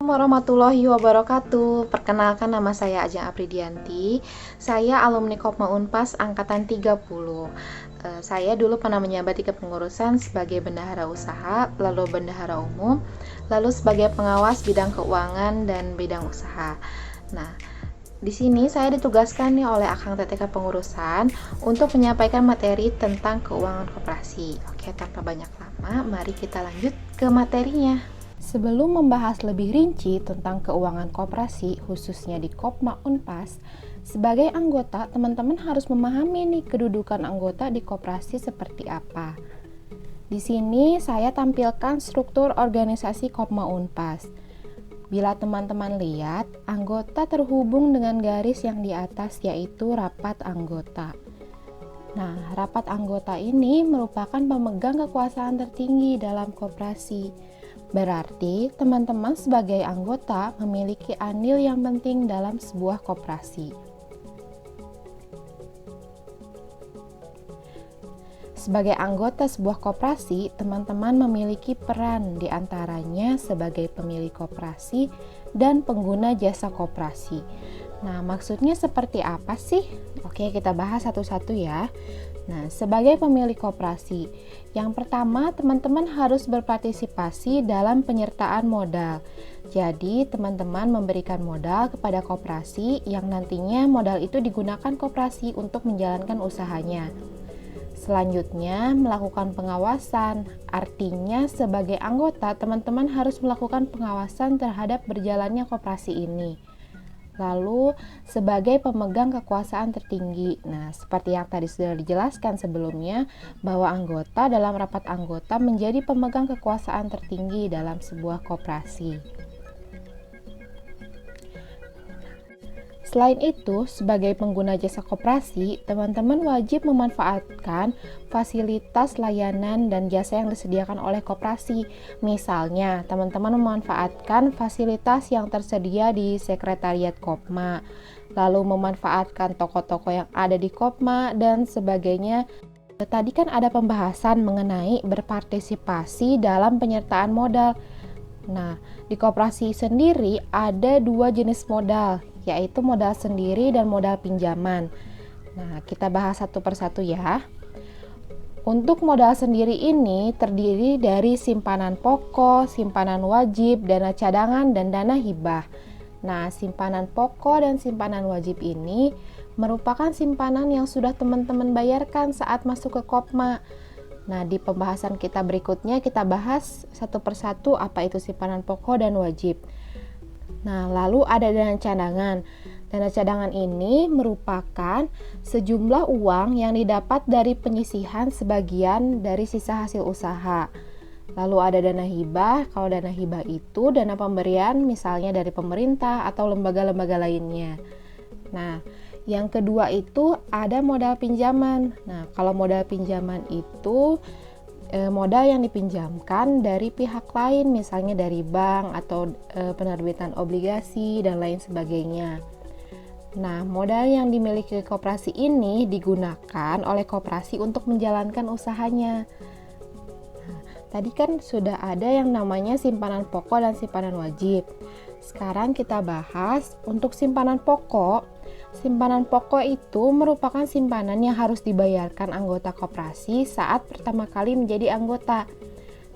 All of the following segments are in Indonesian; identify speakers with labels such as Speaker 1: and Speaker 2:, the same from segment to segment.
Speaker 1: Warahmatullahi wabarakatuh. Perkenalkan, nama saya Ajeng Apridianti. Saya alumni Kopma Unpas angkatan 30. Saya dulu pernah menjabat di kepengurusan sebagai bendahara usaha, lalu bendahara umum, lalu sebagai pengawas bidang keuangan dan bidang usaha. Nah, di sini saya ditugaskan nih oleh Akang TTK Pengurusan untuk menyampaikan materi tentang keuangan koperasi. Oke, tanpa banyak lama, mari kita lanjut ke materinya. Sebelum membahas lebih rinci tentang keuangan koperasi, khususnya di Kopma Unpas, sebagai anggota, teman-teman harus memahami nih kedudukan anggota di koperasi seperti apa. Di sini saya tampilkan struktur organisasi Kopma Unpas. Bila teman-teman lihat, anggota terhubung dengan garis yang di atas, yaitu rapat anggota. Nah, rapat anggota ini merupakan pemegang kekuasaan tertinggi dalam koperasi. Berarti, teman-teman sebagai anggota memiliki andil yang penting dalam sebuah koperasi. Sebagai anggota sebuah koperasi, teman-teman memiliki peran di antaranya sebagai pemilik koperasi dan pengguna jasa koperasi. Nah, maksudnya seperti apa sih? Oke, kita bahas satu-satu ya. Nah, sebagai pemilik koperasi, yang pertama teman-teman harus berpartisipasi dalam penyertaan modal. Jadi, teman-teman memberikan modal kepada koperasi yang nantinya modal itu digunakan koperasi untuk menjalankan usahanya. Selanjutnya, melakukan pengawasan. Artinya, sebagai anggota, teman-teman harus melakukan pengawasan terhadap berjalannya koperasi ini. Lalu, sebagai pemegang kekuasaan tertinggi. Nah, seperti yang tadi sudah dijelaskan sebelumnya, bahwa anggota dalam rapat anggota menjadi pemegang kekuasaan tertinggi dalam sebuah koperasi. Selain itu, sebagai pengguna jasa koperasi, teman-teman wajib memanfaatkan fasilitas layanan dan jasa yang disediakan oleh koperasi. Misalnya, teman-teman memanfaatkan fasilitas yang tersedia di sekretariat Kopma, lalu memanfaatkan toko-toko yang ada di Kopma, dan sebagainya. Tadi kan ada pembahasan mengenai berpartisipasi dalam penyertaan modal. Nah, di koperasi sendiri ada dua jenis modal, yaitu modal sendiri dan modal pinjaman. Nah, kita bahas satu persatu ya. Untuk modal sendiri ini terdiri dari simpanan pokok, simpanan wajib, dana cadangan, dan dana hibah. Nah, simpanan pokok dan simpanan wajib ini merupakan simpanan yang sudah teman-teman bayarkan saat masuk ke Kopma. Nah, di pembahasan kita berikutnya kita bahas satu persatu apa itu simpanan pokok dan wajib. Nah, lalu ada dana cadangan. Dana cadangan ini merupakan sejumlah uang yang didapat dari penyisihan sebagian dari sisa hasil usaha. Lalu ada dana hibah. Kalau dana hibah itu dana pemberian misalnya dari pemerintah atau lembaga-lembaga lainnya. Nah, yang kedua itu ada modal pinjaman. Nah, kalau modal pinjaman itu modal yang dipinjamkan dari pihak lain, misalnya dari bank atau penerbitan obligasi dan lain sebagainya. Nah, modal yang dimiliki koperasi ini digunakan oleh koperasi untuk menjalankan usahanya. Nah, tadi kan sudah ada yang namanya simpanan pokok dan simpanan wajib. Sekarang kita bahas untuk simpanan pokok. Simpanan pokok itu merupakan simpanan yang harus dibayarkan anggota koperasi saat pertama kali menjadi anggota.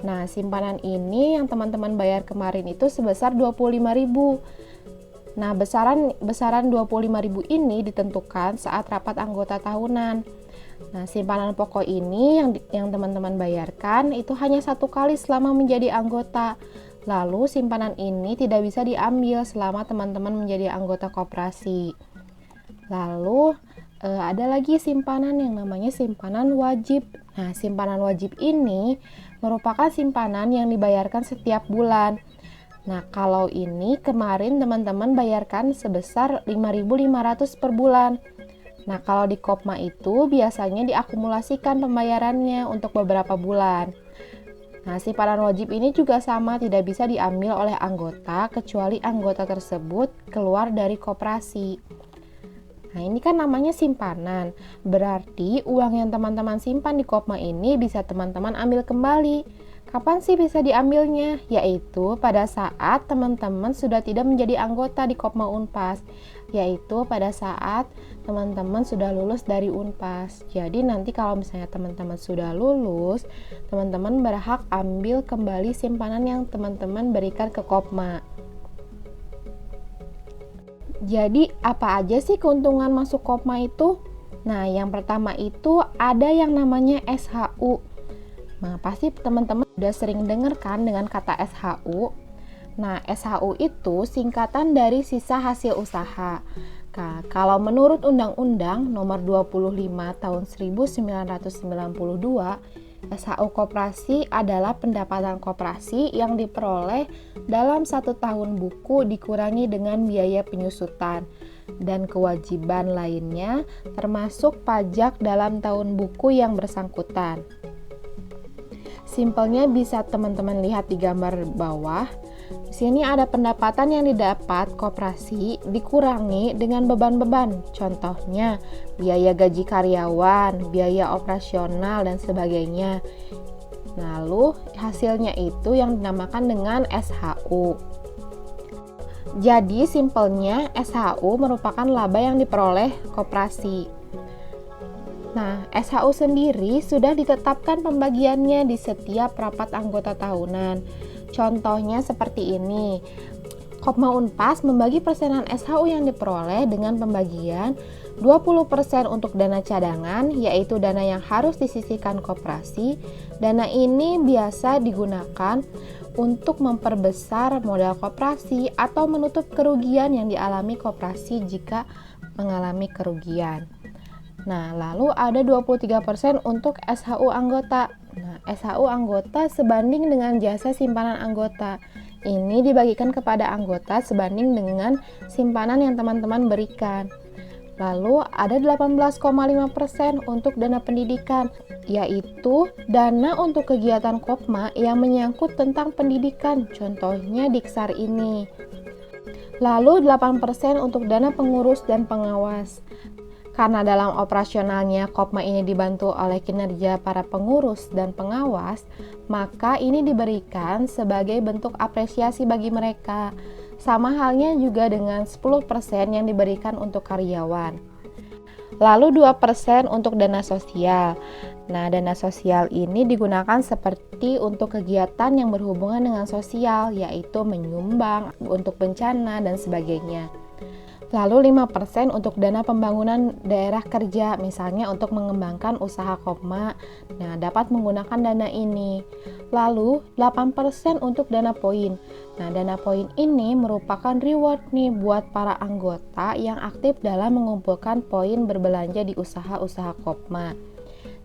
Speaker 1: Nah, simpanan ini yang teman-teman bayar kemarin itu sebesar 25.000. Nah, besaran 25.000 ini ditentukan saat rapat anggota tahunan. Nah, simpanan pokok ini yang teman-teman bayarkan itu hanya satu kali selama menjadi anggota. Lalu, simpanan ini tidak bisa diambil selama teman-teman menjadi anggota koperasi. Lalu ada lagi simpanan yang namanya simpanan wajib. Nah, simpanan wajib ini merupakan simpanan yang dibayarkan setiap bulan. Nah, kalau ini kemarin teman-teman bayarkan sebesar 5.500 per bulan. Nah, kalau di Kopma itu biasanya diakumulasikan pembayarannya untuk beberapa bulan. Nah, simpanan wajib ini juga sama, tidak bisa diambil oleh anggota kecuali anggota tersebut keluar dari koperasi. Nah, ini kan namanya simpanan. Berarti uang yang teman-teman simpan di Kopma ini bisa teman-teman ambil kembali Kapan sih bisa diambilnya? Yaitu pada saat teman-teman sudah tidak menjadi anggota di Kopma Unpas, yaitu pada saat teman-teman sudah lulus dari Unpas. Jadi nanti kalau misalnya teman-teman sudah lulus, teman-teman berhak ambil kembali simpanan yang teman-teman berikan ke Kopma. Jadi apa aja sih keuntungan masuk Kopma itu? Nah, yang pertama itu ada yang namanya SHU. Nah, pasti teman-teman udah sering dengar kan dengan kata SHU. Nah, SHU itu singkatan dari sisa hasil usaha. Nah, kalau menurut Undang-Undang Nomor 25 Tahun 1992, SHU koperasi adalah pendapatan koperasi yang diperoleh dalam 1 tahun buku dikurangi dengan biaya penyusutan dan kewajiban lainnya termasuk pajak dalam tahun buku yang bersangkutan. Simpelnya bisa teman-teman lihat di gambar bawah. Di sini ada pendapatan yang didapat koperasi dikurangi dengan beban-beban. Contohnya, biaya gaji karyawan, biaya operasional, dan sebagainya. Lalu, hasilnya itu yang dinamakan dengan SHU. Jadi, simpelnya SHU merupakan laba yang diperoleh koperasi. Nah, SHU sendiri sudah ditetapkan pembagiannya di setiap rapat anggota tahunan. Contohnya seperti ini. Kopma Unpas membagi persenan SHU yang diperoleh dengan pembagian 20% untuk dana cadangan, yaitu dana yang harus disisihkan koperasi. Dana ini biasa digunakan untuk memperbesar modal koperasi atau menutup kerugian yang dialami koperasi jika mengalami kerugian. Nah, lalu ada 23% untuk SHU anggota. Nah, SHU anggota sebanding dengan jasa simpanan anggota. Ini dibagikan kepada anggota sebanding dengan simpanan yang teman-teman berikan. Lalu ada 18,5% untuk dana pendidikan, yaitu dana untuk kegiatan Kopma yang menyangkut tentang pendidikan, contohnya Diksar ini. Lalu 8% untuk dana pengurus dan pengawas. Karena dalam operasionalnya Kopma ini dibantu oleh kinerja para pengurus dan pengawas, maka ini diberikan sebagai bentuk apresiasi bagi mereka. Sama halnya juga dengan 10% yang diberikan untuk karyawan. Lalu 2% untuk dana sosial. Nah, dana sosial ini digunakan seperti untuk kegiatan yang berhubungan dengan sosial, yaitu menyumbang untuk bencana dan sebagainya. Lalu 5% untuk dana pembangunan daerah kerja, misalnya untuk mengembangkan usaha Kopma. Nah, dapat menggunakan dana ini. Lalu 8% untuk dana poin. Nah, dana poin ini merupakan reward nih buat para anggota yang aktif dalam mengumpulkan poin berbelanja di usaha-usaha Kopma.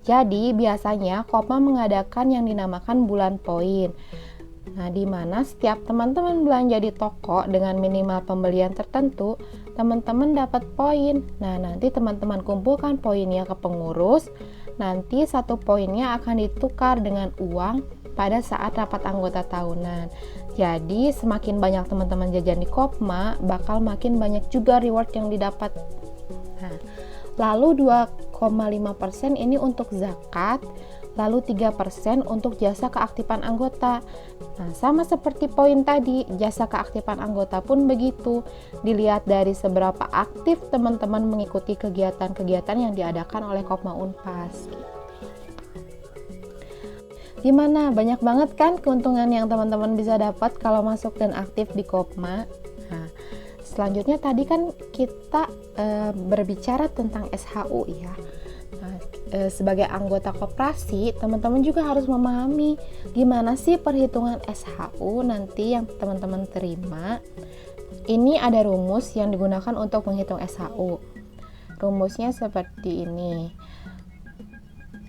Speaker 1: Jadi, biasanya Kopma mengadakan yang dinamakan bulan poin. Nah, di mana setiap teman-teman belanja di toko dengan minimal pembelian tertentu, teman-teman dapat poin. Nah, nanti teman-teman kumpulkan poinnya ke pengurus. Nanti 1 poinnya akan ditukar dengan uang pada saat rapat anggota tahunan. Jadi, semakin banyak teman-teman jajan di Kopma, bakal makin banyak juga reward yang didapat. Nah, lalu 2,5% ini untuk zakat. Lalu 3% untuk jasa keaktifan anggota. Nah, sama seperti poin tadi, jasa keaktifan anggota pun begitu. Dilihat dari seberapa aktif teman-teman mengikuti kegiatan-kegiatan yang diadakan oleh Kopma Unpas. Gimana? Banyak banget kan keuntungan yang teman-teman bisa dapat kalau masuk dan aktif di Kopma. Nah, selanjutnya tadi kan kita berbicara tentang SHU ya. Nah, sebagai anggota koperasi, teman-teman juga harus memahami gimana sih perhitungan SHU nanti yang teman-teman terima. Ini ada rumus yang digunakan untuk menghitung SHU. Rumusnya seperti ini.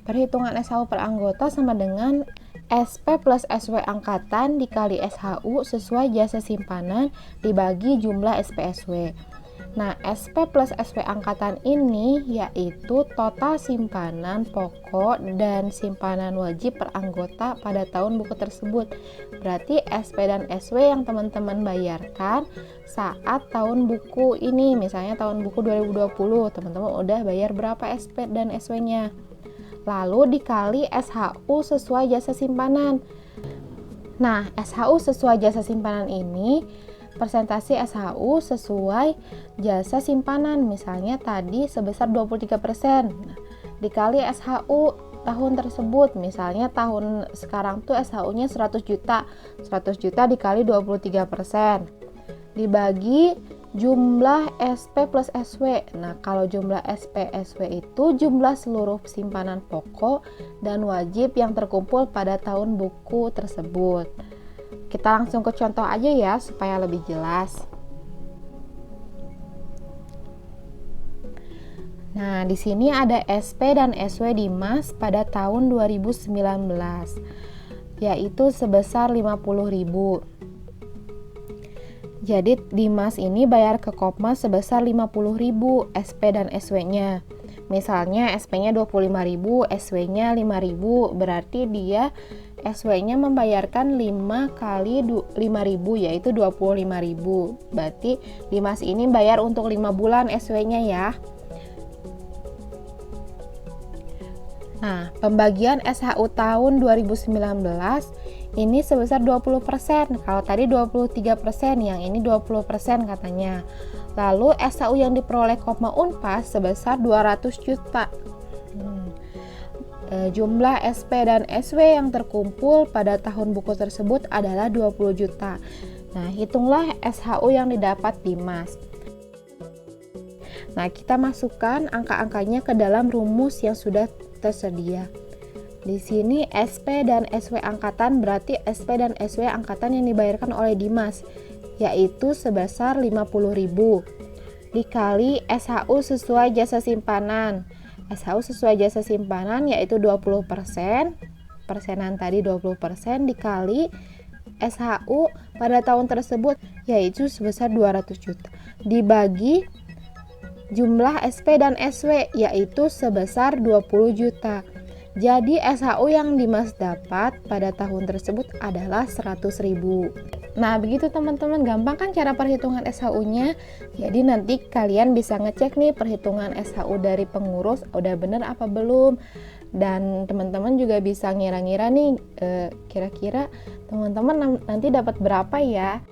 Speaker 1: Perhitungan SHU per anggota sama dengan SP plus SW angkatan dikali SHU sesuai jasa simpanan dibagi jumlah SP/SW. Nah, SP plus SW angkatan ini yaitu total simpanan pokok dan simpanan wajib per anggota pada tahun buku tersebut. Berarti SP dan SW yang teman-teman bayarkan saat tahun buku ini, misalnya tahun buku 2020, teman-teman udah bayar berapa SP dan SW-nya. lalu dikali SHU sesuai jasa simpanan. Nah, SHU sesuai jasa simpanan ini persentase SHU sesuai jasa simpanan, misalnya tadi sebesar 23%. Nah, dikali SHU tahun tersebut, misalnya tahun sekarang tuh SHU-nya 100 juta. 100 juta dikali 23%. Dibagi jumlah SP plus SW. Nah, kalau jumlah SP SW itu jumlah seluruh simpanan pokok dan wajib yang terkumpul pada tahun buku tersebut. Kita langsung ke contoh aja ya supaya lebih jelas. Nah, di sini ada SP dan SW Dimas pada tahun 2019, yaitu sebesar 50.000. Jadi Dimas ini bayar ke Kopmas sebesar 50.000 SP dan SW-nya. Misalnya SP-nya 25.000, SW-nya 5.000, berarti dia SW-nya membayarkan 5 kali 5.000, yaitu 25.000. Berarti Dimas ini bayar untuk 5 bulan SW-nya ya. Nah, pembagian SHU tahun 2019 ini sebesar 20%. Kalau tadi 23%, yang ini 20% katanya. Lalu SHU yang diperoleh Kopma Unpas sebesar 200 juta. Jumlah SP dan SW yang terkumpul pada tahun buku tersebut adalah 20 juta. Nah, hitunglah SHU yang didapat Dimas. Nah, kita masukkan angka-angkanya ke dalam rumus yang sudah tersedia. Di sini SP dan SW angkatan berarti SP dan SW angkatan yang dibayarkan oleh Dimas, yaitu sebesar 50.000 dikali SHU sesuai jasa simpanan. SHU sesuai jasa simpanan yaitu 20%, persenan tadi 20% dikali SHU pada tahun tersebut yaitu sebesar 200 juta dibagi jumlah SP dan SW yaitu sebesar 20 juta. Jadi SHU yang Dimas dapat pada tahun tersebut adalah 100.000. Nah, begitu teman-teman, gampang kan cara perhitungan SHU-nya? Jadi nanti kalian bisa ngecek nih perhitungan SHU dari pengurus udah bener apa belum. Dan teman-teman juga bisa ngira-ngira nih kira-kira teman-teman nanti dapat berapa ya.